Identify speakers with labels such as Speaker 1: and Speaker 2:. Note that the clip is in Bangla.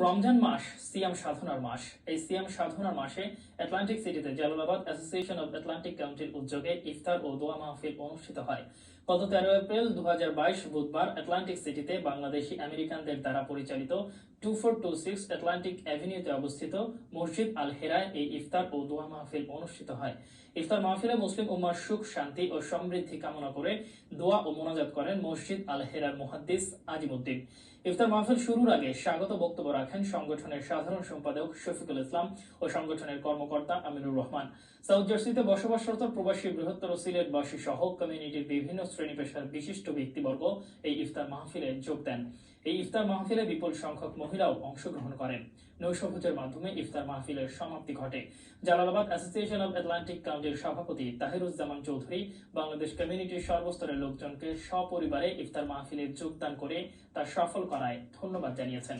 Speaker 1: রমজান মাস সিয়াম সাধনার মাস। এই সিয়াম সাধনার মাসে আটলান্টিক সিটিতে জালালাবাদ অ্যাসোসিয়েশন অব আটলান্টিক কাউন্টির উদ্যোগে ইফতার ও দোয়া মাহফিল অনুষ্ঠিত হয়। গত 13 এপ্রিল 2022 বুধবার আটলান্টিক সিটিতে বাংলাদেশি আমেরিকানদের দ্বারা পরিচালিত 2426 আটলান্টিক অ্যাভিনিউতে অবস্থিত মসজিদ আল হেরায় এই ইফতার ও দোয়া মাহফিল অনুষ্ঠিত হয়। ইফতার মাহফিলে মুসলিম উম্মার সুখ, শান্তি ও সমৃদ্ধি কামনা করে দোয়া ও মোনাজাত করেন মসজিদ আল হেরার মুহাদ্দিস আজিমউদ্দিন। ইফতার মাহফিল শুরুর আগে স্বাগত বক্তব্য রাখেন সংগঠনের সাধারণ সম্পাদক শফিকুল ইসলাম ও সংগঠনের কর্মকর্তা আমিনুর রহমান। সাউথ জার্সিতে বসবাসরত প্রবাসী বৃহত্তর সিলেটবাসী সহ কমিউনিটির বিভিন্ন শ্রেণী পেশার বিশিষ্ট ব্যক্তিবর্গ এই ইফতার মাহফিলে যোগ দেন। এই ইফতার মাহফিলে বিপুল সংখ্যক মহিলাও অংশগ্রহণ করেন। নৈশভোজের মাধ্যমে ইফতার মাহফিলের সমাপ্তি ঘটে। জালালাবাদ অ্যাসোসিয়েশন অব আটলান্টিক কাউন্টির সভাপতি তাহিরুজ্জামান চৌধুরী বাংলাদেশ কমিউনিটির সর্বস্তরের লোকজনকে সপরিবারে ইফতার মাহফিলে যোগদান করে তা সফল করায় ধন্যবাদ জানিয়েছেন।